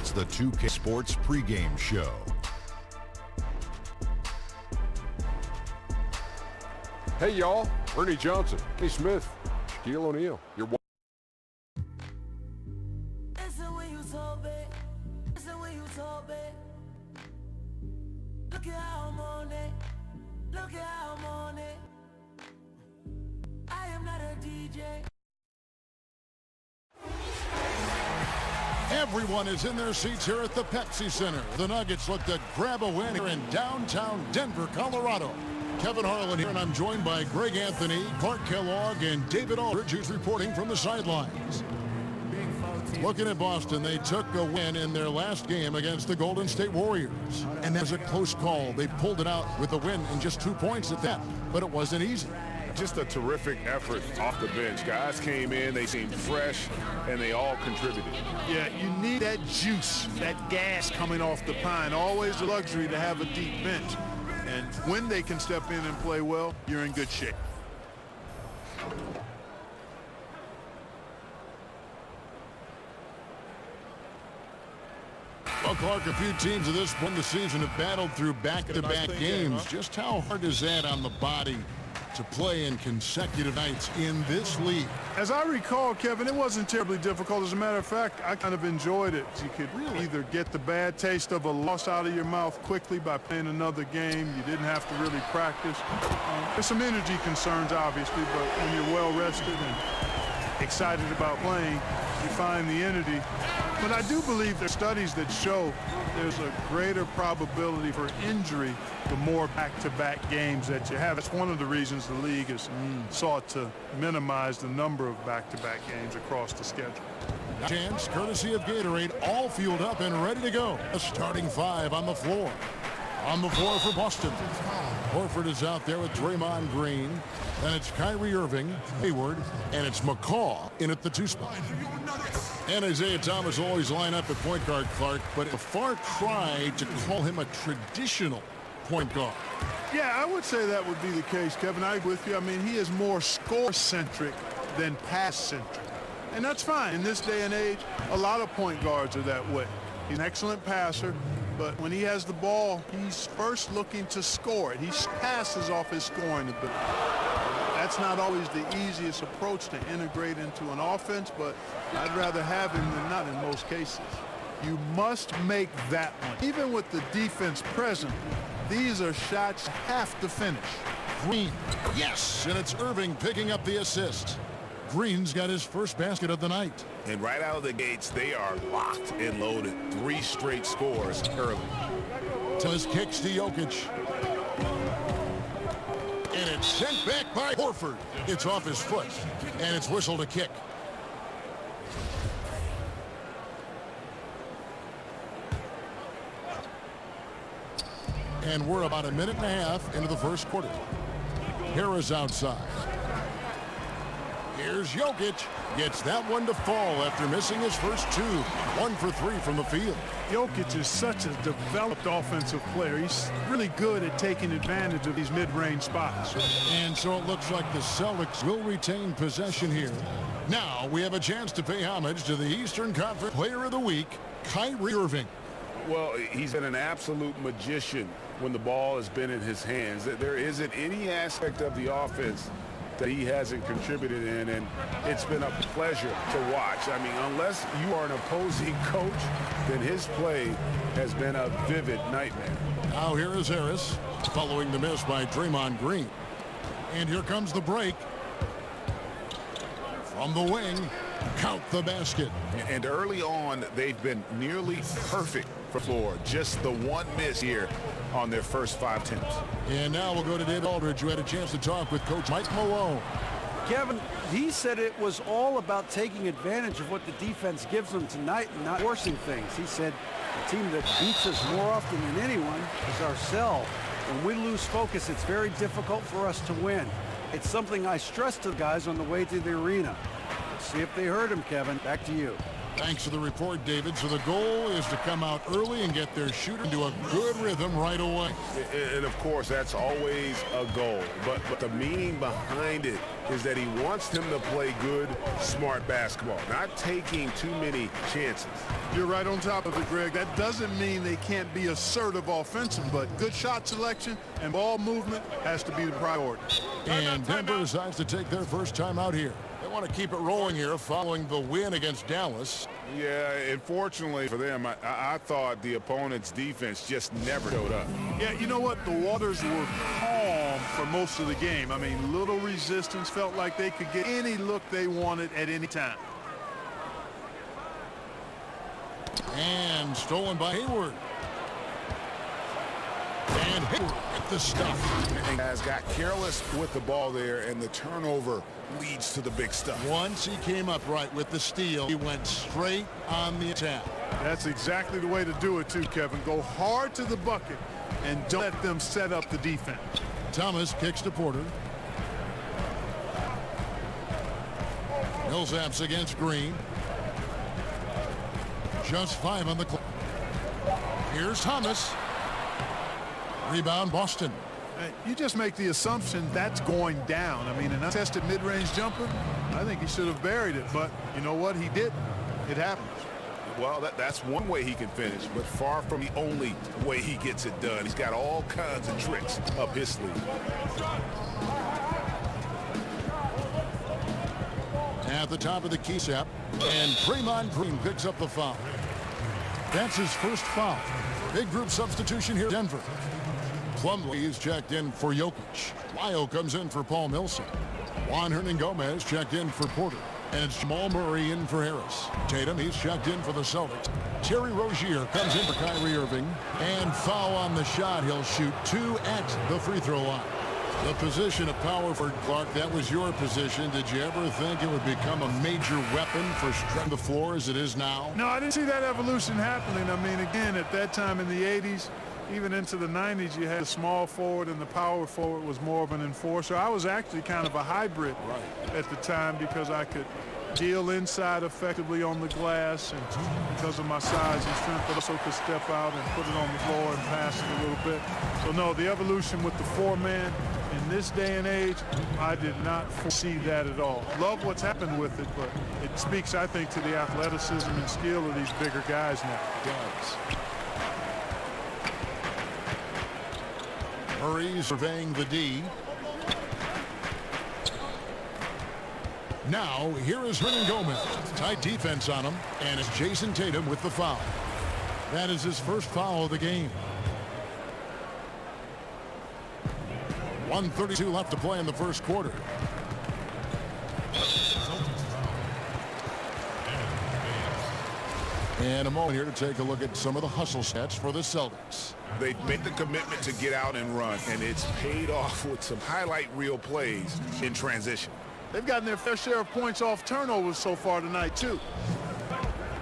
It's the 2K Sports pregame show. Hey, y'all. Ernie Johnson, Kenny Smith, Shaquille O'Neal. Look at how I'm on it. Look at how I'm on it. I am not a DJ. Everyone is in their seats here at the Pepsi Center. The Nuggets look to grab a win here in downtown Denver, Colorado. Kevin Harlan here, and I'm joined by Greg Anthony, Clark Kellogg, and David Aldridge, who's reporting from the sidelines. Looking at Boston, they took a win in their last game against the Golden State Warriors. And that was a close call. They pulled it out with a win and just 2 points at that, but it wasn't easy. Just a terrific effort off the bench. Guys came in, they seemed fresh, and they all contributed. Yeah, you need that juice, that gas coming off the pine. Always a luxury to have a deep bench. And when they can step in and play well, you're in good shape. Well, Clark, a few teams at this point in the season have battled through back-to-back games. Just how hard is that on the body to play in consecutive nights in this league? As I recall, Kevin, it wasn't terribly difficult. As a matter of fact, I kind of enjoyed it. You could either get the bad taste of a loss out of your mouth quickly by playing another game. You didn't have to really practice. There's some energy concerns, obviously, but when you're well-rested and excited about playing, you find the energy. But I do believe there's studies that show there's a greater probability for injury the more back-to-back games that you have. That's one of the reasons the league has sought to minimize the number of back-to-back games across the schedule. Chance, courtesy of Gatorade, all fueled up and ready to go. A starting five on the floor. On the floor for Boston. Horford is out there with Draymond Green. Then it's Kyrie Irving, Hayward, and it's McCaw in at the 2 spot. And Isaiah Thomas will always line up at point guard, Clark, but a far cry to call him a traditional point guard. Yeah, I would say that would be the case, Kevin. I agree with you. I mean, he is more score-centric than pass-centric. And that's fine. In this day and age, a lot of point guards are that way. He's an excellent passer, but when he has the ball, he's first looking to score it. He passes off his scoring ability. That's not always the easiest approach to integrate into an offense, but I'd rather have him than not in most cases. You must make that one. Even with the defense present, these are shots you have to finish. Green, yes, and it's Irving picking up the assist. Green's got his first basket of the night. And right out of the gates, they are locked and loaded. 3 straight scores early. Thomas kicks to Jokic. And it's sent back by Horford. It's off his foot, and it's whistled a kick. And we're about a minute and a half into the first quarter. Harris outside. Here's Jokic. Gets that one to fall after missing his first 2. 1 for 3 from the field. Jokic is such a developed offensive player. He's really good at taking advantage of these mid-range spots. And so it looks like the Celtics will retain possession here. Now we have a chance to pay homage to the Eastern Conference Player of the Week, Kyrie Irving. Well, he's been an absolute magician when the ball has been in his hands. There isn't any aspect of the offense that he hasn't contributed in, and it's been a pleasure to watch. I mean, unless you are an opposing coach, then his play has been a vivid nightmare. Now here is Harris following the miss by Draymond Green. And here comes the break. From the wing, count the basket. And early on, they've been nearly perfect for floor. Just the one miss here on their first 5 attempts. And now we'll go to David Aldridge, who had a chance to talk with Coach Mike Malone. Kevin, he said it was all about taking advantage of what the defense gives them tonight and not forcing things. He said the team that beats us more often than anyone is ourselves. When we lose focus, it's very difficult for us to win. It's something I stressed to the guys on the way to the arena. Let's see if they heard him, Kevin. Back to you. Thanks for the report, David. So the goal is to come out early and get their shooter into a good rhythm right away. And of course, that's always a goal. But the meaning behind it is that he wants them to play good, smart basketball, not taking too many chances. You're right on top of it, Greg. That doesn't mean they can't be assertive offensive, but good shot selection and ball movement has to be the priority. And Denver decides to take their first time out here. They want to keep it rolling here following the win against Dallas. Yeah, unfortunately for them, I thought the opponent's defense just never showed up. Yeah, you know what? The waters were calm for most of the game. I mean, little resistance, felt like they could get any look they wanted at any time. And stolen by Hayward. And Hayward with the stuff. And guys got careless with the ball there, and the turnover leads to the big stuff. Once he came up right with the steal, he went straight on the attack. That's exactly the way to do it, too, Kevin. Go hard to the bucket and don't let them set up the defense. Thomas kicks to Porter. Millsaps against Green. Just 5 on the clock. Here's Thomas. Rebound, Boston. You just make the assumption that's going down. I mean, an untested mid-range jumper, I think he should have buried it. But you know what? He didn't. It happens. Well, that's one way he can finish, but far from the only way he gets it done. He's got all kinds of tricks up his sleeve. At the top of the key set, and Draymond Green picks up the foul. That's his first foul. Big group substitution here in Denver. Plumlee is checked in for Jokic. Lyle comes in for Paul Millsap. Juan Hernangomez checked in for Porter. And it's Jamal Murray in for Harris. Tatum, he's checked in for the Celtics. Terry Rozier comes in for Kyrie Irving. And foul on the shot. He'll shoot 2 at the free throw line. The position of power for Clark, that was your position. Did you ever think it would become a major weapon for stretching the floor as it is now? No, I didn't see that evolution happening. I mean, again, at that time in the 80s, even into the 90s, you had the small forward and the power forward was more of an enforcer. I was actually kind of a hybrid at the time because I could deal inside effectively on the glass and because of my size and strength, but also could step out and put it on the floor and pass it a little bit. So, no, the evolution with the 4-man in this day and age, I did not foresee that at all. Love what's happened with it, but it speaks, I think, to the athleticism and skill of these bigger guys now. It does. Murray surveying the D. Now, here is Hernangomez. Tight defense on him, and it's Jason Tatum with the foul. That is his first foul of the game. 1:32 left to play in the first quarter. And a moment here to take a look at some of the hustle stats for the Celtics. They made the commitment to get out and run, and it's paid off with some highlight reel plays in transition. They've gotten their fair share of points off turnovers so far tonight, too.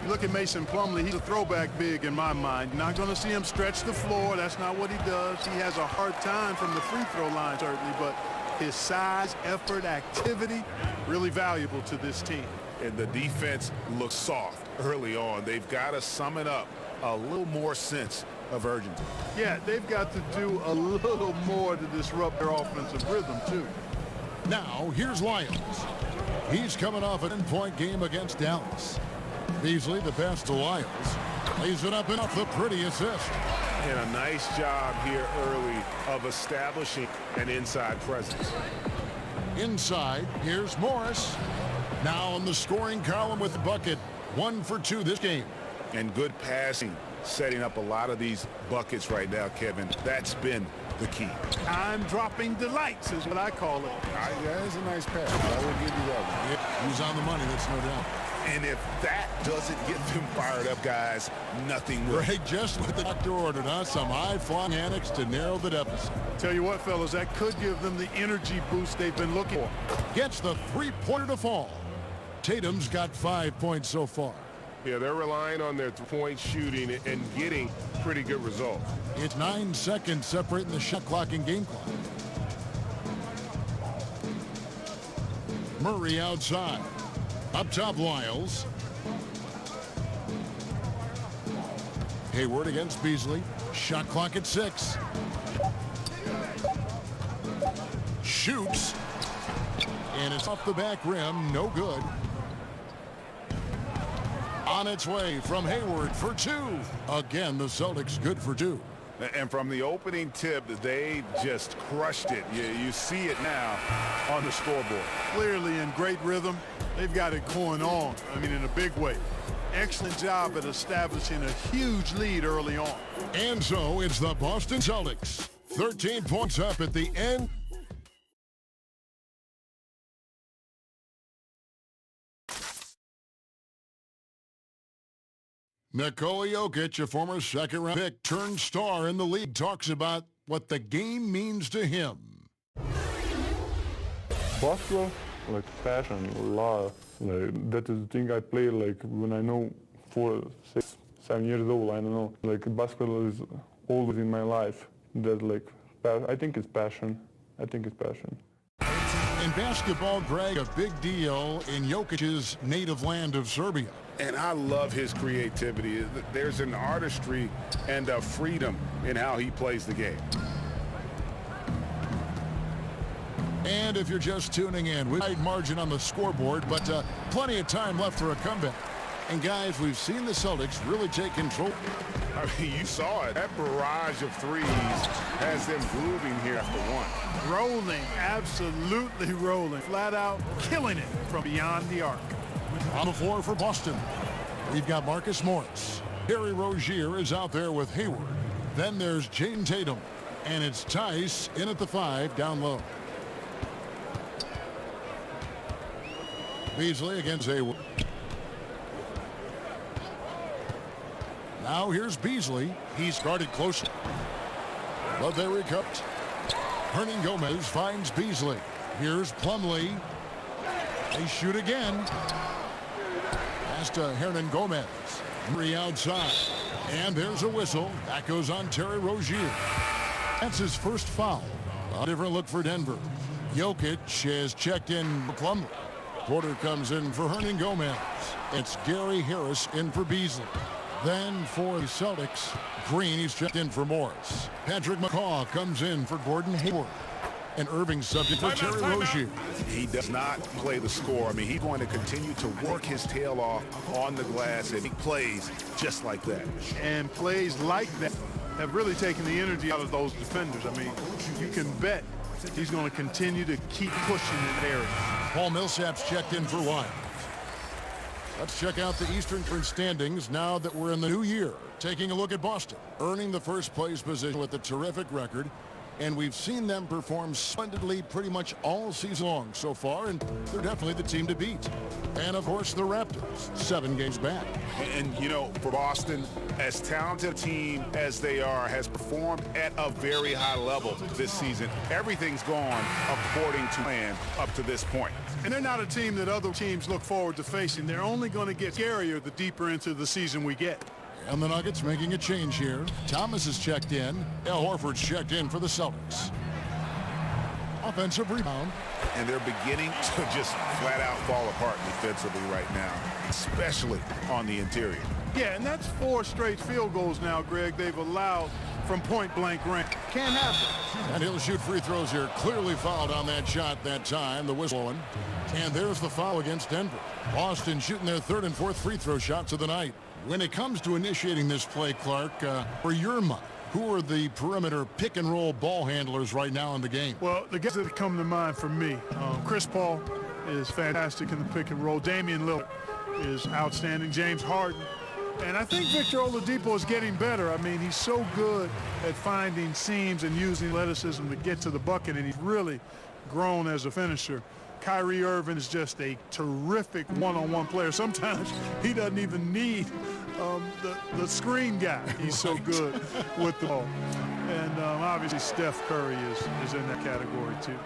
You look at Mason Plumlee, he's a throwback big in my mind. You're not going to see him stretch the floor. That's not what he does. He has a hard time from the free throw line, certainly, but his size, effort, activity, really valuable to this team. And the defense looks soft early on. They've got to summon up a little more sense of urgency. Yeah, they've got to do a little more to disrupt their offensive rhythm, too. Now, here's Lyons. He's coming off a 10-point game against Dallas. Beasley, the pass to Lyons. Lays it up and off the pretty assist. And a nice job here early of establishing an inside presence. Inside, here's Morris. Now on the scoring column with the bucket. 1 for 2 this game. And good passing, setting up a lot of these buckets right now, Kevin. That's been the key. Time-dropping delights is what I call it. That is a nice pass. I will give you that one. Yeah, he's on the money, that's no doubt. And if that doesn't get them fired up, guys, nothing will. Greg, just what the doctor ordered, huh? Some high-flying annex to narrow the deficit. Tell you what, fellas, that could give them the energy boost they've been looking for. Gets the three-pointer to fall. Tatum's got 5 points so far. Yeah, they're relying on their three-point shooting and getting pretty good results. It's 9 seconds separating the shot clock and game clock. Murray outside. Up top, Lyles. Hayward against Beasley. Shot clock at 6. Shoots. And it's off the back rim. No good. On its way from Hayward for 2. Again, the Celtics good for 2. And from the opening tip, they just crushed it. You see it now on the scoreboard. Clearly in great rhythm. They've got it going on. I mean, in a big way. Excellent job at establishing a huge lead early on. And so it's the Boston Celtics. 13 points up at the end. Nikola Jokic, a former second-round pick, turned star in the league, talks about what the game means to him. Basketball, like passion, love. Like, that is the thing I play like when I know 4, 6, 7 years old. I don't know. Like basketball is always in my life. That like I think it's passion. I think it's passion. In basketball, Greg, a big deal in Jokic's native land of Serbia. And I love his creativity. There's an artistry and a freedom in how he plays the game. And if you're just tuning in, we wide margin on the scoreboard, but plenty of time left for a comeback. And guys, we've seen the Celtics really take control. I mean, you saw it. That barrage of threes has them grooving here after one. Rolling, absolutely rolling. Flat out killing it from beyond the arc. On the floor for Boston, we've got Marcus Morris. Terry Rozier is out there with Hayward. Then there's Jayden Tatum. And it's Tice in at the 5 down low. Beasley against Hayward. Now here's Beasley. He started close, but they recovered. Hernan Gomez finds Beasley. Here's Plumlee. They shoot again. Pass to Hernan Gomez. Murray outside. And there's a whistle. That goes on Terry Rozier. That's his first foul. A different look for Denver. Jokic has checked in for Plumlee. Porter comes in for Hernan Gomez. It's Gary Harris in for Beasley. Then for the Celtics, Green, he's checked in for Morris. Patrick McCaw comes in for Gordon Hayward. And Irving subject for Terry Rozier. He does not play the score. I mean, he's going to continue to work his tail off on the glass, and he plays just like that. And plays like that have really taken the energy out of those defenders. I mean, you can bet he's going to continue to keep pushing in that area. Paul Millsap's checked in for Wild. Let's check out the Eastern Conference standings now that we're in the new year. Taking a look at Boston, earning the first place position with a terrific record. And we've seen them perform splendidly pretty much all season long so far, and they're definitely the team to beat. And, of course, the Raptors, 7 games back. And you know, for Boston, as talented a team as they are, has performed at a very high level this season. Everything's gone according to plan up to this point. And they're not a team that other teams look forward to facing. They're only going to get scarier the deeper into the season we get. And the Nuggets making a change here. Thomas is checked in. Al Horford's checked in for the Celtics. Offensive rebound. And they're beginning to just flat out fall apart defensively right now, especially on the interior. Yeah, and that's 4 straight field goals now, Greg, they've allowed from point-blank range. Can't happen. And he'll shoot free throws here. Clearly fouled on that shot that time, the whistle one. And there's the foul against Denver. Boston shooting their 3rd and 4th free throw shots of the night. When it comes to initiating this play, Clark, for your mind, who are the perimeter pick-and-roll ball handlers right now in the game? Well, the guys that come to mind for me, Chris Paul is fantastic in the pick-and-roll. Damian Lillard is outstanding. James Harden. And I think Victor Oladipo is getting better. I mean, he's so good at finding seams and using athleticism to get to the bucket, and he's really grown as a finisher. Kyrie Irving is just a terrific one-on-one player. Sometimes he doesn't even need the screen guy. He's so good with the ball. And obviously Steph Curry is in that category too.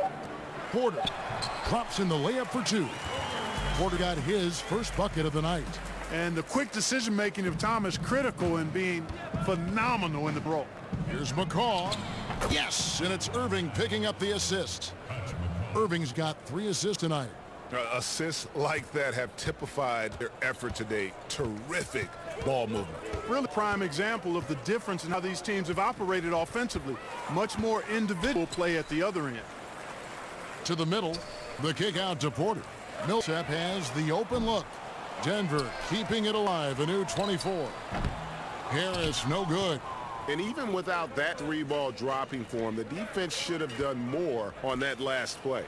Porter drops in the layup for 2. Porter got his first bucket of the night. And the quick decision-making of Thomas critical in being phenomenal in the role. Here's McCaw. Yes, and it's Irving picking up the assist. Irving's got 3 assists tonight. Assists like that have typified their effort today. Terrific ball movement. Really prime example of the difference in how these teams have operated offensively. Much more individual play at the other end. To the middle, the kick out to Porter. Millsap has the open look. Denver keeping it alive, a new 24. Harris, no good. And even without that three-ball dropping for him, the defense should have done more on that last play.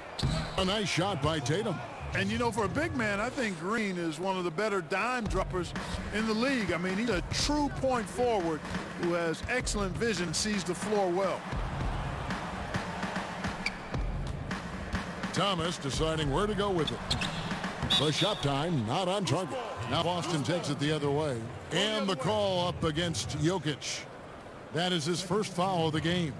A nice shot by Tatum. And, you know, for a big man, I think Green is one of the better dime droppers in the league. I mean, he's a true point forward who has excellent vision and sees the floor well. Thomas deciding where to go with it. The shot time not on target. Now Boston takes it the other way. And the call up against Jokic. That is his first foul of the game.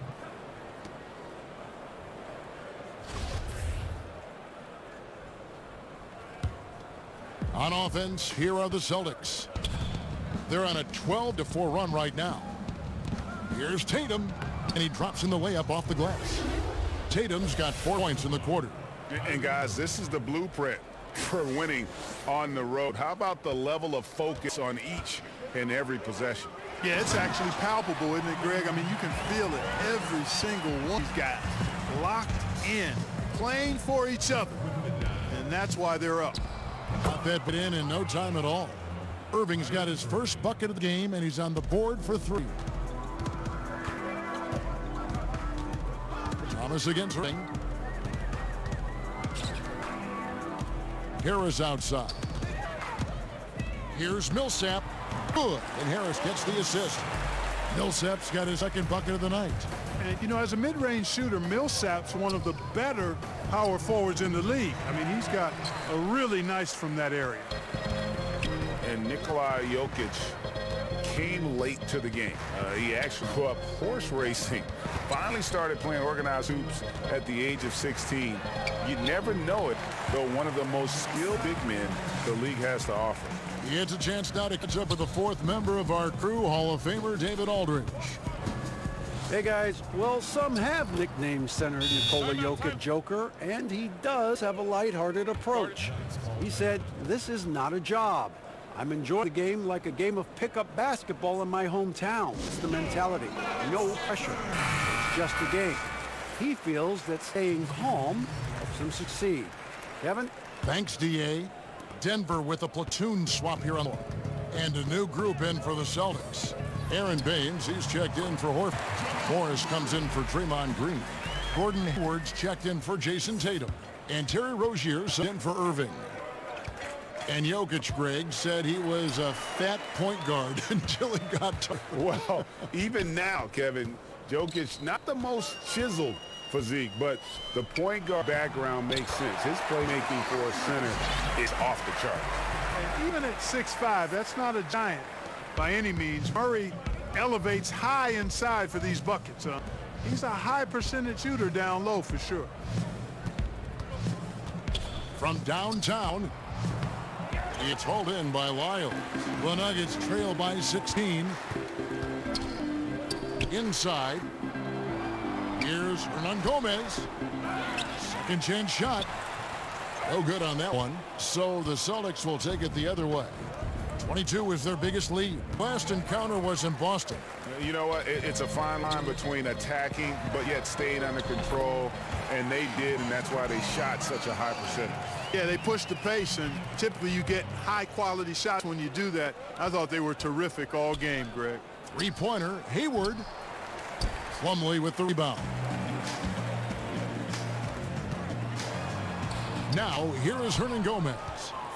On offense, here are the Celtics. They're on a 12-4 run right now. Here's Tatum, and he drops in the layup off the glass. Tatum's got 4 points in the quarter. And guys, this is the blueprint for winning on the road. How about the level of focus on each and every possession? Yeah, it's actually palpable, isn't it, Greg? I mean, you can feel it. Every single one of these guys locked in, playing for each other. And that's why they're up. Got that bit in no time at all. Irving's got his first bucket of the game, and he's on the board for 3. Thomas against Irving. Harris outside. Here's Millsap. Good. And Harris gets the assist. Millsap's got his second bucket of the night. And, you know, as a mid-range shooter, Millsap's one of the better power forwards in the league. I mean, he's got a really nice from that area. And Nikola Jokic came late to the game. He actually grew up horse racing. Finally started playing organized hoops at the age of 16. You never know it, though one of the most skilled big men the league has to offer. He gets a chance now to catch up with the 4th member of our crew, Hall of Famer David Aldridge. Hey guys, well, some have nicknamed center Nikola Jokic Joker, and he does have a lighthearted approach. He said, "This is not a job. I'm enjoying the game like a game of pickup basketball in my hometown. It's the mentality. No pressure. It's just a game." He feels that staying calm helps him succeed. Kevin? Thanks, D.A. Denver with a platoon swap here on the and a new group in for the Celtics. Aaron Baines, he's checked in for Horford. Morris comes in for Draymond Green. Gordon Hayward's checked in for Jason Tatum. And Terry Rozier's in for Irving. And Jokic, Greg, said he was a fat point guard until he got to... Well, even now, Kevin, Jokic, not the most chiseled physique, but the point guard background makes sense. His playmaking for a center is off the chart. And even at 6'5", that's not a giant by any means. Murray elevates high inside for these buckets. He's a high percentage shooter down low for sure. From downtown, it's hauled in by Lyle. The Nuggets trail by 16. Inside. Here's Hernan Gomez. Second chance shot. No good on that one. So the Celtics will take it the other way. 22 is their biggest lead. Last encounter was in Boston. You know what? It's a fine line between attacking but yet staying under control, and they did, and that's why they shot such a high percentage. Yeah, they pushed the pace, and typically you get high-quality shots when you do that. I thought they were terrific all game, Greg. Three-pointer, Hayward. Plumlee with the rebound. Now, here is Hernan Gomez.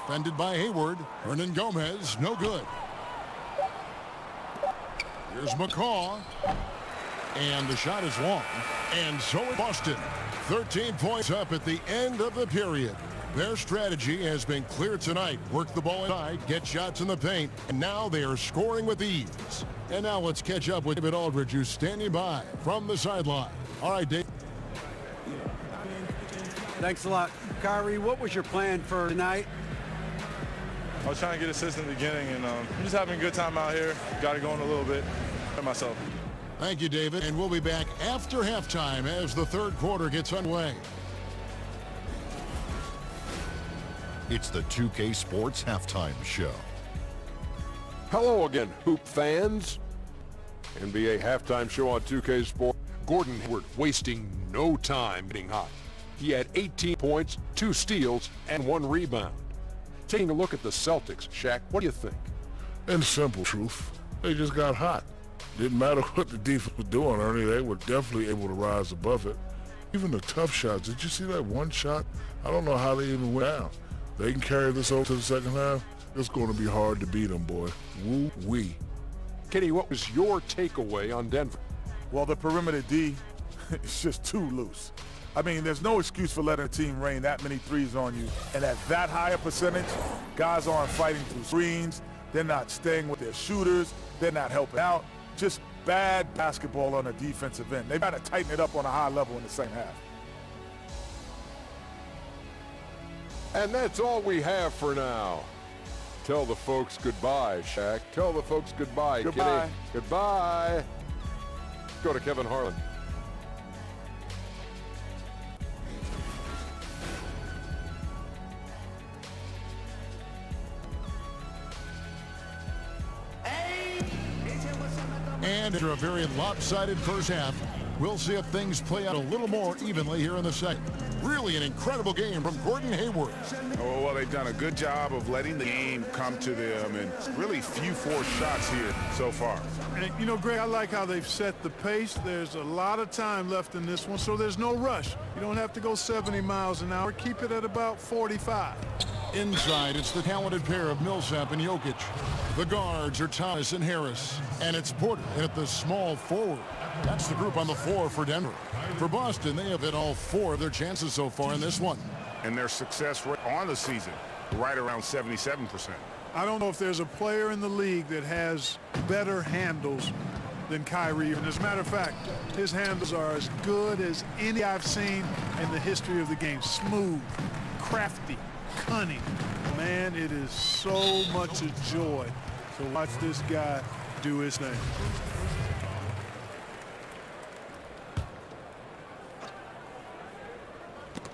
Defended by Hayward. Hernan Gomez, no good. Here's McCaw. And the shot is long. And so is Boston. 13 points up at the end of the period. Their strategy has been clear tonight. Work the ball inside, get shots in the paint, and now they are scoring with ease. And now let's catch up with David Aldridge, who's standing by from the sideline. All right, Dave. Thanks a lot. Kyrie, what was your plan for tonight? I was trying to get assists in the beginning, and I'm just having a good time out here. Got it going a little bit for myself. Thank you, David. And we'll be back after halftime as the third quarter gets underway. It's the 2K Sports Halftime Show. Hello again, Hoop fans. NBA halftime show on 2K Sports. Gordon Hayward wasting no time getting hot. He had 18 points, 2 steals, and 1 rebound. Taking a look at the Celtics, Shaq, what do you think? In simple truth, they just got hot. Didn't matter what the defense was doing, Ernie. They were definitely able to rise above it. Even the tough shots. Did you see that one shot? I don't know how they even went down. They can carry this over to the second half. It's going to be hard to beat them, boy. Woo-wee. Kenny, what was your takeaway on Denver? Well, the perimeter D is just too loose. I mean, there's no excuse for letting a team rain that many threes on you. And at that higher percentage, guys aren't fighting through screens. They're not staying with their shooters. They're not helping out. Just bad basketball on a defensive end. They've got to tighten it up on a high level in the second half. And that's all we have for now. Tell the folks goodbye, Shaq. Tell the folks goodbye, Goodbye. Kenny. Goodbye. Go to Kevin Harlan. And after a very lopsided first half, we'll see if things play out a little more evenly here in the second. Really an incredible game from Gordon Hayward. Oh, well, they've done a good job of letting the game come to them, and really few forced shots here so far. And, you know, Greg, I like how they've set the pace. There's a lot of time left in this one, so there's no rush. You don't have to go 70 miles an hour. Keep it at about 45. Inside, it's the talented pair of Millsap and Jokic. The guards are Thomas and Harris. And it's Porter at the small forward. That's the group on the floor for Denver. For Boston, they have hit all 4 of their chances so far in this one. And their success rate on the season, right around 77%. I don't know if there's a player in the league that has better handles than Kyrie. And as a matter of fact, his handles are as good as any I've seen in the history of the game. Smooth, crafty, cunning. Man, it is so much a joy to watch this guy do his thing.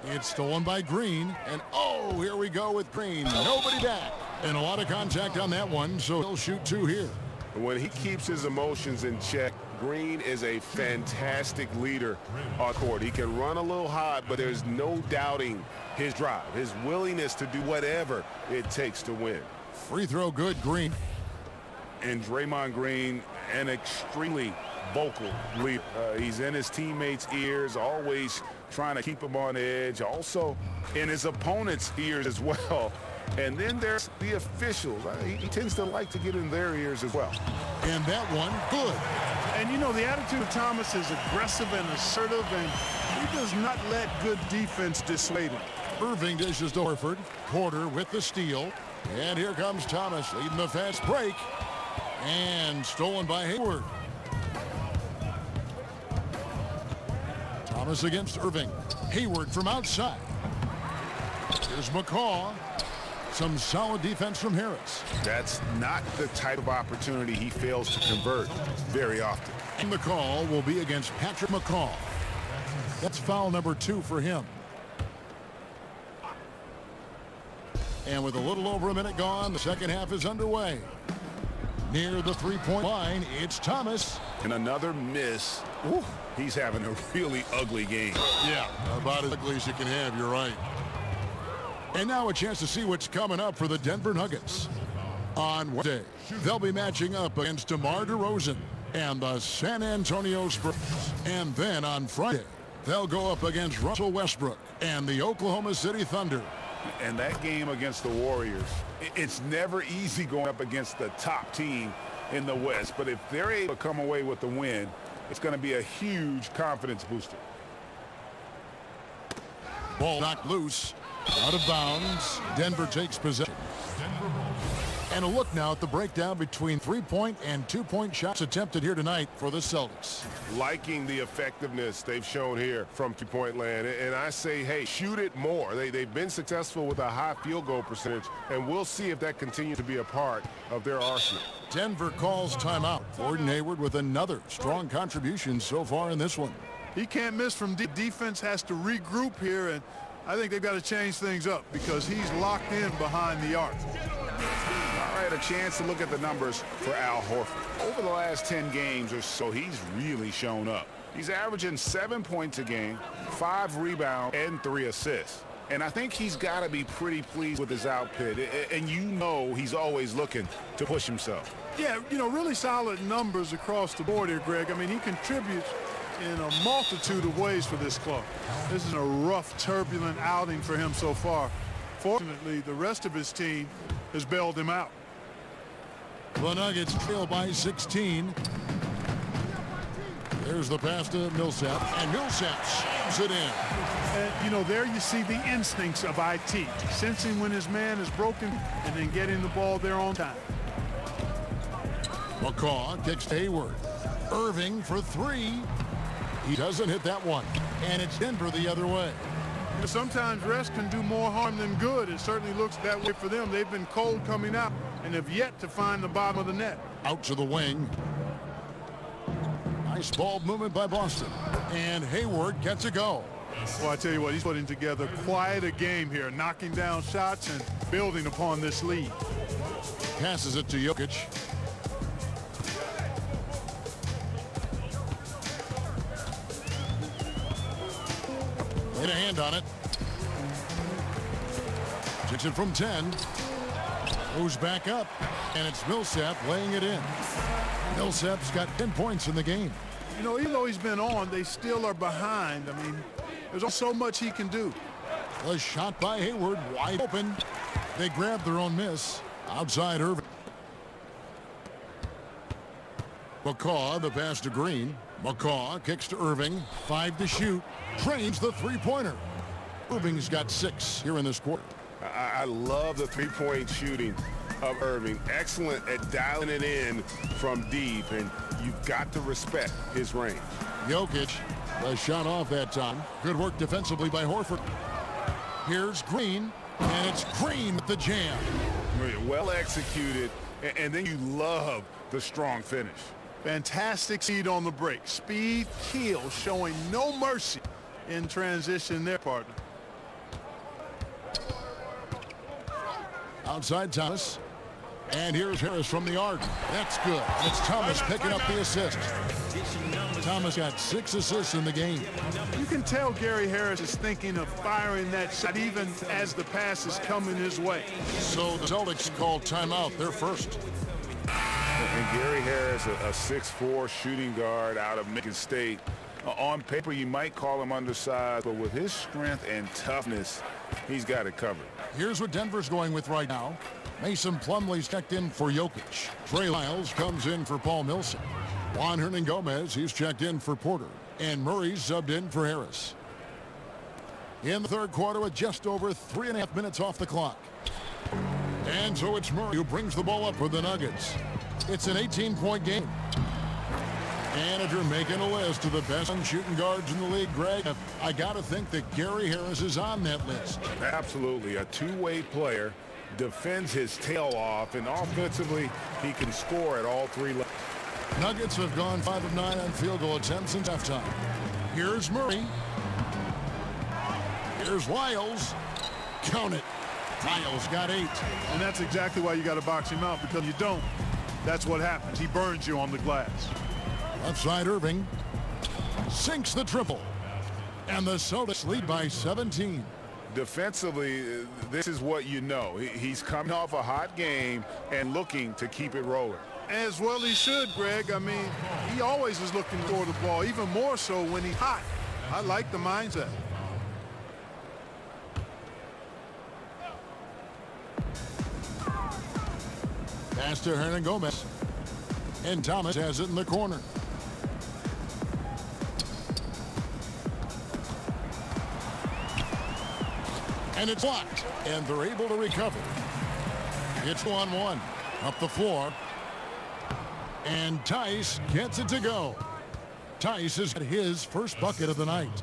It's stolen by Green, and oh, here we go with Green. Nobody back. And a lot of contact on that one, so he'll shoot 2 here. When he keeps his emotions in check, Green is a fantastic leader on court. He can run a little hot, but there's no doubting his drive, his willingness to do whatever it takes to win. Free throw good, Green. And Draymond Green, an extremely vocal leader. He's in his teammates' ears, always trying to keep them on edge, also in his opponent's ears as well. And then there's the officials. He tends to like to get in their ears as well. And that one, good. And, you know, the attitude of Thomas is aggressive and assertive, and he does not let good defense dissuade him. Irving dishes to Horford. Porter with the steal. And here comes Thomas leading the fast break. And stolen by Hayward. Thomas against Irving. Hayward from outside. Here's McCaw. Some solid defense from Harris. That's not the type of opportunity he fails to convert very often. And the call will be against Patrick McCaw. That's foul number 2 for him. And with a little over a minute gone, the second half is underway. Near the three-point line, it's Thomas. And another miss. Ooh, he's having a really ugly game. Yeah, about as ugly as you can have, you're right. And now a chance to see what's coming up for the Denver Nuggets. On Wednesday, they'll be matching up against DeMar DeRozan and the San Antonio Spurs. And then on Friday, they'll go up against Russell Westbrook and the Oklahoma City Thunder. And that game against the Warriors, it's never easy going up against the top team in the West. But if they're able to come away with the win, it's going to be a huge confidence booster. Ball knocked loose. Out of bounds. Denver takes possession. And a look now at the breakdown between 3-point and 2-point shots attempted here tonight for the Celtics. Liking the effectiveness they've shown here from two-point land. And I say, hey, shoot it more. They've been successful with a high field goal percentage, and we'll see if that continues to be a part of their arsenal. Denver calls timeout. Gordon Hayward with another strong contribution so far in this one. He can't miss from deep. Defense has to regroup here, and I think they've got to change things up because he's locked in behind the arc. All right, a chance to look at the numbers for Al Horford. Over the last 10 games or so, he's really shown up. He's averaging 7 points a game, 5 rebounds, and 3 assists. And I think he's got to be pretty pleased with his output. And you know he's always looking to push himself. Yeah, you know, really solid numbers across the board here, Greg. I mean, he contributes in a multitude of ways for this club. This is a rough, turbulent outing for him so far. Fortunately, the rest of his team has bailed him out. The Nuggets trail by 16. There's the pass to Millsap, and Millsap slams it in. And, you know, there you see the instincts of IT, sensing when his man is broken and then getting the ball there on time. McCaw kicks to Hayward. Irving for 3. He doesn't hit that one, and it's Denver the other way. You know, sometimes rest can do more harm than good. It certainly looks that way for them. They've been cold coming out and have yet to find the bottom of the net. Out to the wing. Nice ball movement by Boston, and Hayward gets a go. Well, I tell you what, he's putting together quite a game here, knocking down shots and building upon this lead. Passes it to Jokic. Hit a hand on it. Takes it from 10. Goes back up, and it's Millsap laying it in. Millsap's got 10 points in the game. You know, even though he's been on, they still are behind. I mean, there's so much he can do. A shot by Hayward, wide open. They grab their own miss. Outside Irving. McCaw, the pass to Green. McCaw kicks to Irving. 5 to shoot. Drains the three-pointer. Irving's got 6 here in this quarter. I love the three-point shooting of Irving. Excellent at dialing it in from deep, and you've got to respect his range. Jokic, the shot off that time. Good work defensively by Horford. Here's Green, and it's Green with the jam. Well executed, and then you love the strong finish. Fantastic speed on the break. Speed kills, showing no mercy in transition there, partner. Outside Thomas. And here's Harris from the arc. That's good. It's Thomas picking up the assist. Thomas got 6 assists in the game. You can tell Gary Harris is thinking of firing that shot even as the pass is coming his way. So the Celtics call timeout. They're first. And Gary Harris, a 6'4" shooting guard out of Michigan State. On paper, you might call him undersized, but with his strength and toughness, he's got it covered. Here's what Denver's going with right now. Mason Plumlee's checked in for Jokic. Trey Lyles comes in for Paul Millsap. Juan Hernangomez, he's checked in for Porter. And Murray's subbed in for Harris. In the third quarter with just over 3.5 minutes off the clock. And so it's Murray who brings the ball up for the Nuggets. It's an 18-point game. And if you're making a list of the best shooting guards in the league, Greg, I got to think that Gary Harris is on that list. Absolutely. A two-way player, defends his tail off, and offensively, he can score at all 3 levels. Nuggets have gone 5 of 9 on field goal attempts since halftime. Here's Murray. Here's Lyles. Count it. Lyles got 8. And that's exactly why you got to box him out, because you don't. That's what happens. He burns you on the glass. Left side Irving sinks the triple, and the Celtics lead by 17. Defensively, this is what you know. He's coming off a hot game and looking to keep it rolling. As well he should, Greg. I mean, he always is looking to score the ball, even more so when he's hot. I like the mindset. Pass to Hernangomez, and Thomas has it in the corner. And it's blocked, and they're able to recover. It's 1-1 up the floor, and Tice gets it to go. Tice has got his first bucket of the night.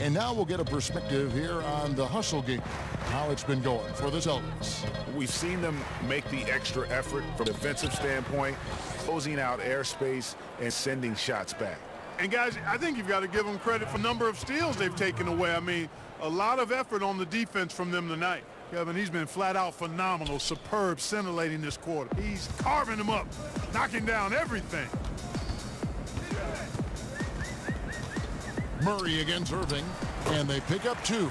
And now we'll get a perspective here on the hustle game, how it's been going for the Celtics. We've seen them make the extra effort from a defensive standpoint, closing out airspace and sending shots back. And guys, I think you've got to give them credit for the number of steals they've taken away. I mean, a lot of effort on the defense from them tonight. Kevin, he's been flat out phenomenal, superb, scintillating this quarter. He's carving them up, knocking down everything. Murray against Irving, and they pick up 2.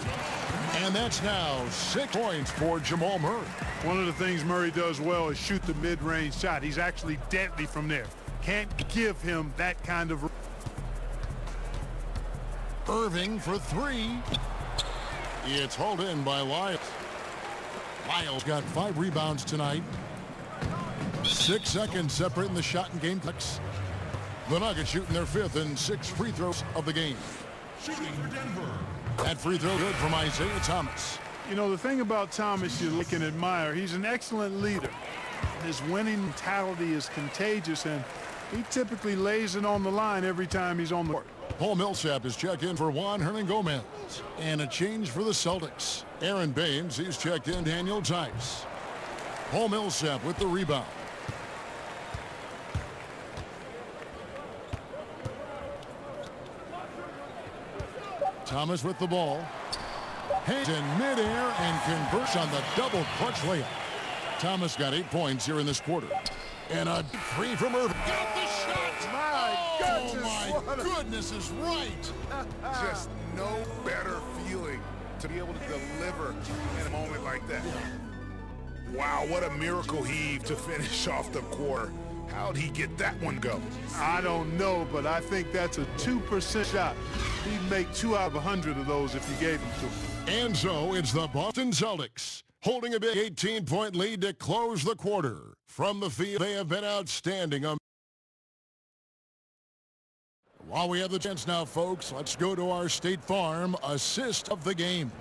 And that's now 6 points for Jamal Murray. One of the things Murray does well is shoot the mid-range shot. He's actually deadly from there. Can't give him that kind of... Irving for 3. It's hauled in by Lyles. Lyles got 5 rebounds tonight. 6 seconds separating the shot and game clocks. The Nuggets shooting their 5th and 6th free throws of the game. Shooting for Denver. That free throw good from Isaiah Thomas. You know, the thing about Thomas you can admire, he's an excellent leader. His winning mentality is contagious, and he typically lays it on the line every time he's on the court. Paul Millsap is checked in for Juan Hernangomez. And a change for the Celtics. Aaron Baines, he's checked in Daniel Tice. Paul Millsap with the rebound. Thomas with the ball. Hands in midair and converts on the double clutch layup. Thomas got 8 points here in this quarter. And a free from Irving. Got the shot! My goodness is right! Just no better feeling to be able to deliver in a moment like that. Wow, what a miracle heave to finish off the quarter. How'd he get that one go? I don't know, but I think that's a 2% shot. He'd make 2 out of 100 of those if you gave him to him. And so it's the Boston Celtics holding a big 18-point lead to close the quarter. From the field, they have been outstanding. While we have the chance now, folks, let's go to our State Farm assist of the game.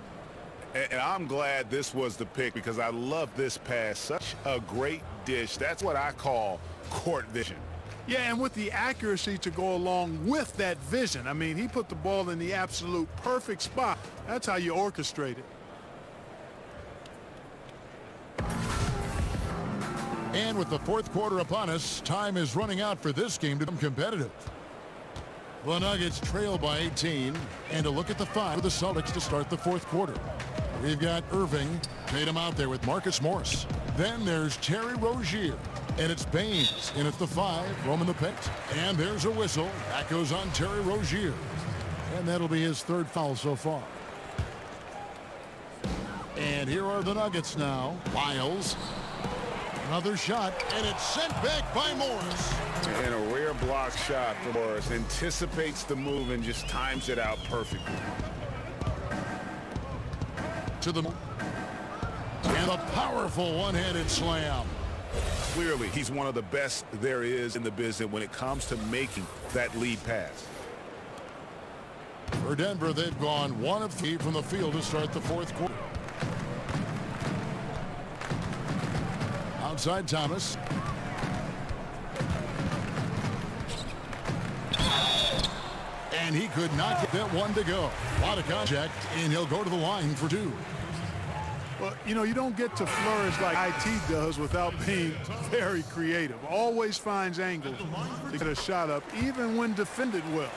And I'm glad this was the pick because I love this pass. Such a great dish. That's what I call court vision. Yeah, and with the accuracy to go along with that vision. I mean, he put the ball in the absolute perfect spot. That's how you orchestrate it. And with the 4th quarter upon us, time is running out for this game to become competitive. The Nuggets trail by 18, and a look at the 5 for the Celtics to start the 4th quarter. We've got Irving, Tatum out there with Marcus Morris. Then there's Terry Rozier, and it's Baines in at the 5, roaming the paint. And there's a whistle. That goes on Terry Rozier. And that'll be his 3rd foul so far. And here are the Nuggets now. Lyles. Another shot, and it's sent back by Morris. And a rare block shot for Morris. Anticipates the move and just times it out perfectly. To the... And a powerful one-handed slam. Clearly, he's one of the best there is in the business when it comes to making that lead pass. For Denver, they've gone 1 of 3 from the field to start the 4th quarter. Outside Thomas. And he could not get that one to go. A lot of contact, and he'll go to the line for 2. Well, you know, you don't get to flourish like IT does without being very creative. Always finds angles to get a shot up, even when defended well.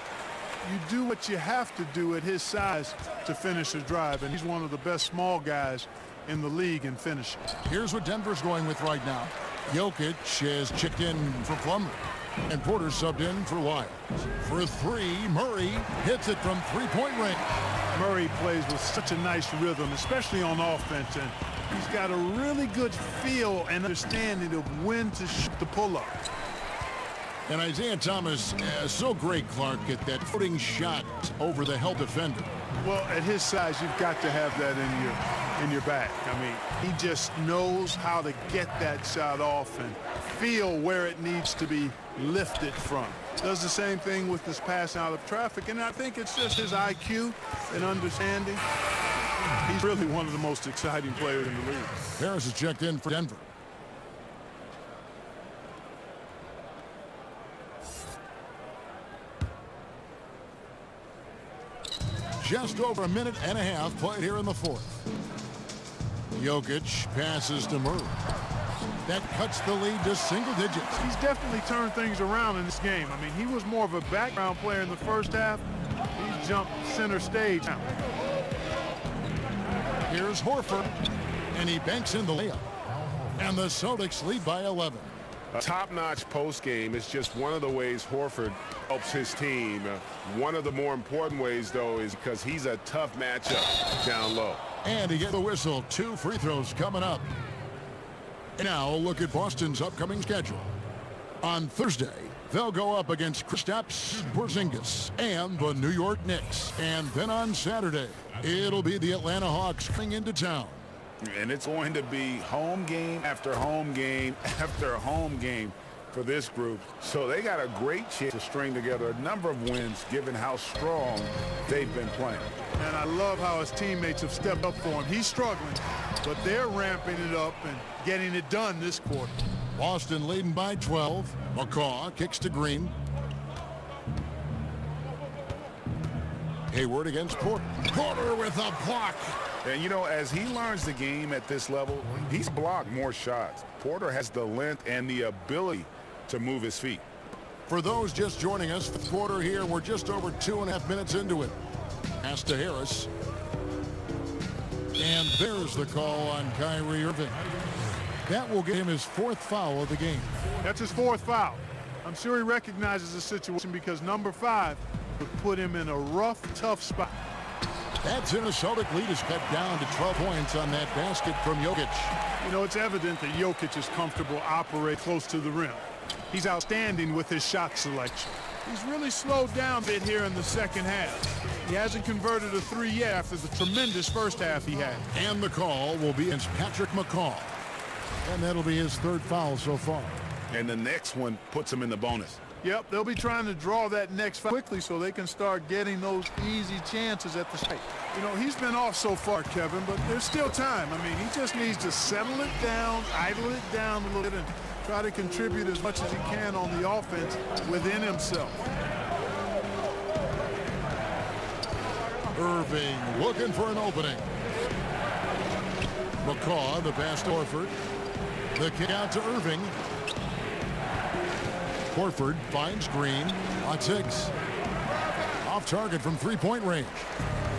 You do what you have to do at his size to finish a drive, and he's one of the best small guys in the league in finishing. Here's what Denver's going with right now. Jokic has chipped in for Plumlee, and Porter subbed in for Lyles. For 3, Murray hits it from 3-point range. Murray plays with such a nice rhythm, especially on offense, and he's got a really good feel and understanding of when to shoot the pull-up. And Isaiah Thomas, so great, Clark, at that footing shot over the help defender. Well, at his size, you've got to have that in your back. I mean, he just knows how to get that shot off and feel where it needs to be lifted from. Does the same thing with this pass out of traffic, and I think it's just his IQ and understanding. He's really one of the most exciting players in the league. Harris is checked in for Denver. Just over a minute and a half played here in the 4th. Jokic passes to Murray. That cuts the lead to single digits. He's definitely turned things around in this game. I mean, he was more of a background player in the first half. He's jumped center stage now. Here's Horford, and he banks in the layup. And the Celtics lead by 11. A top-notch post game is just one of the ways Horford helps his team. One of the more important ways, though, is because he's a tough matchup down low. And he gets the whistle. 2 free throws coming up. And now look at Boston's upcoming schedule. On Thursday, they'll go up against Kristaps Porzingis and the New York Knicks. And then on Saturday, it'll be the Atlanta Hawks coming into town. And it's going to be home game after home game after home game for this group. So they got a great chance to string together a number of wins given how strong they've been playing. And I love how his teammates have stepped up for him. He's struggling, but they're ramping it up and getting it done this quarter. Boston leading by 12. McCaw kicks to Green. Hayward against Porter. Porter with a block. And, you know, as he learns the game at this level, he's blocked more shots. Porter has the length and the ability to move his feet. For those just joining us, the quarter here, we're just over 2.5 minutes into it. Pass to Harris. And there's the call on Kyrie Irving. That will get him his 4th foul of the game. That's his 4th foul. I'm sure he recognizes the situation because number 5 would put him in a rough, tough spot. That's in. A Celtic lead is cut down to 12 points on that basket from Jokic. You know, it's evident that Jokic is comfortable operating close to the rim. He's outstanding with his shot selection. He's really slowed down a bit here in the second half. He hasn't converted a 3 yet after the tremendous first half he had. And the call will be against Patrick McCaw. And that'll be his 3rd foul so far. And the next one puts him in the bonus. Yep, they'll be trying to draw that next foul quickly so they can start getting those easy chances at the site. You know, he's been off so far, Kevin, but there's still time. I mean, he just needs to settle it down, idle it down a little bit, and try to contribute as much as he can on the offense within himself. Irving looking for an opening. McCaw, the pass to Horford. The kick out to Irving. Horford finds Green on 6. Off target from 3-point range.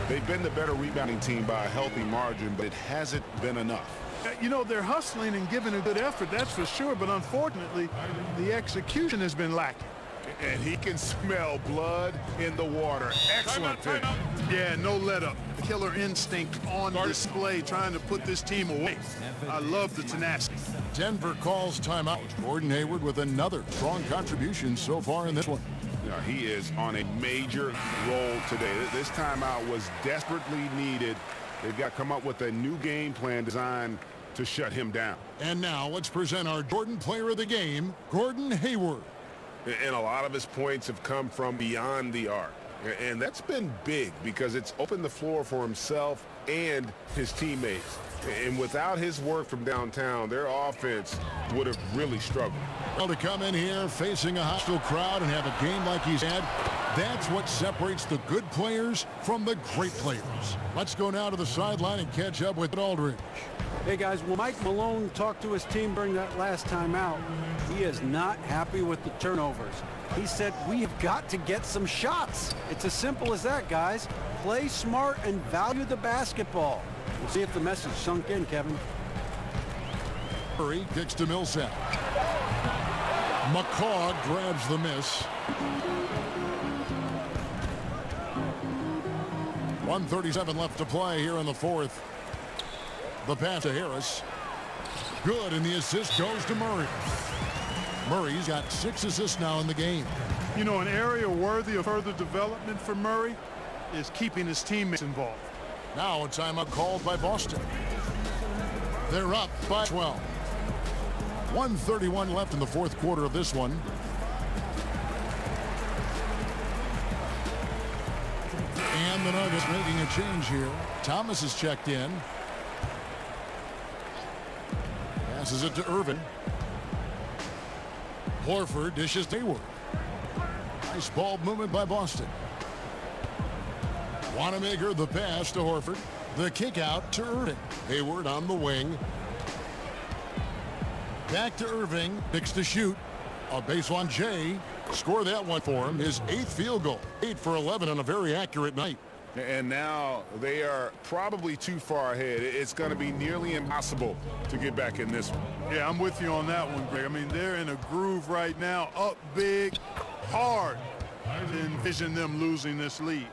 They've been the better rebounding team by a healthy margin, but it hasn't been enough. You know, they're hustling and giving a good effort, that's for sure, but unfortunately, the execution has been lacking. And he can smell blood in the water. Excellent. Yeah, no let up. Killer instinct on display, trying to put this team away. I love the tenacity. Denver calls timeout. Gordon Hayward with another strong contribution so far in this one. Yeah, he is on a major role today. This timeout was desperately needed. They've got to come up with a new game plan designed to shut him down. And now let's present our Jordan Player of the Game, Gordon Hayward. And a lot of his points have come from beyond the arc. And that's been big because it's opened the floor for himself and his teammates. And without his work from downtown, their offense would have really struggled. Well, to come in here facing a hostile crowd and have a game like he's had, that's what separates the good players from the great players. Let's go now to the sideline and catch up with Aldridge. Hey, guys, when Mike Malone talked to his team during that last time out, he is not happy with the turnovers. He said, we've got to get some shots. It's as simple as that, guys. Play smart and value the basketball. We'll see if the message sunk in, Kevin. Murray kicks to Millsap. McCaw grabs the miss. 1:37 left to play here in the 4th. The pass to Harris. Good, and the assist goes to Murray. Murray's got 6 assists now in the game. You know, an area worthy of further development for Murray is keeping his teammates involved. Now a timeout called by Boston. They're up by 12. 1:31 left in the 4th quarter of this one. And the Nuggets making a change here. Thomas is checked in. Passes it to Irvin. Horford dishes to Hayward. Nice ball movement by Boston. Wanamaker the pass to Horford. The kick out to Irving. Hayward on the wing. Back to Irving. Picks to shoot. A base on Jay. Score that one for him. His 8th field goal. 8 for 11 on a very accurate night. And now they are probably too far ahead. It's going to be nearly impossible to get back in this one. Yeah, I'm with you on that one, Greg. I mean, they're in a groove right now. Up big, hard. I envision them losing this lead.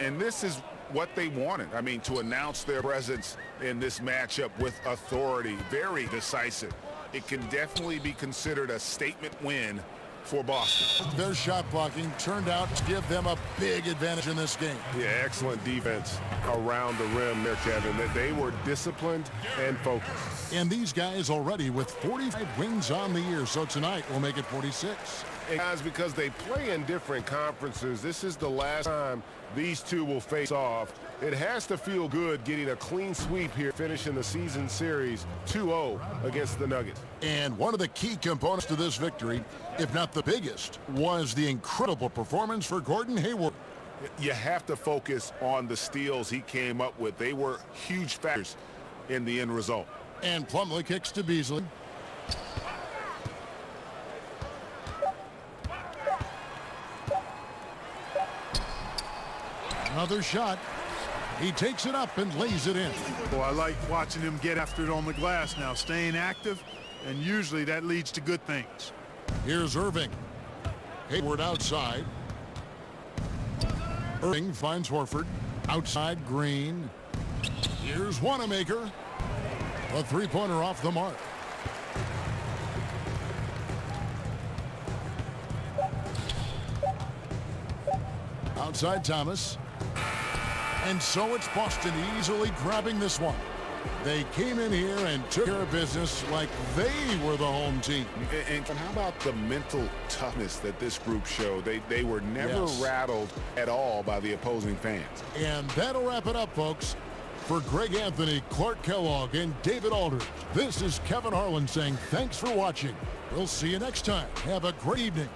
And this is what they wanted. I mean, to announce their presence in this matchup with authority, very decisive. It can definitely be considered a statement win for Boston. Their shot blocking turned out to give them a big advantage in this game. Yeah, excellent defense around the rim there, Kevin. That they were disciplined and focused. And these guys already with 45 wins on the year, so tonight we'll make it 46. And guys, because they play in different conferences, this is the last time these two will face off. It has to feel good getting a clean sweep here, finishing the season series 2-0 against the Nuggets. And one of the key components to this victory, if not the biggest, was the incredible performance for Gordon Hayward. You have to focus on the steals he came up with. They were huge factors in the end result. And Plumlee kicks to Beasley. Another shot. He takes it up and lays it in. Well, I like watching him get after it on the glass now, staying active, and usually that leads to good things. Here's Irving. Hayward outside. Irving finds Horford. Outside Green. Here's Wanamaker. A three-pointer off the mark. Outside Thomas. And so it's Boston easily grabbing this one. They came in here and took care of business like they were the home team. And how about the mental toughness that this group showed? They were never rattled at all by the opposing fans. And that'll wrap it up, folks. For Greg Anthony, Clark Kellogg, and David Aldridge, this is Kevin Harlan saying thanks for watching. We'll see you next time. Have a great evening.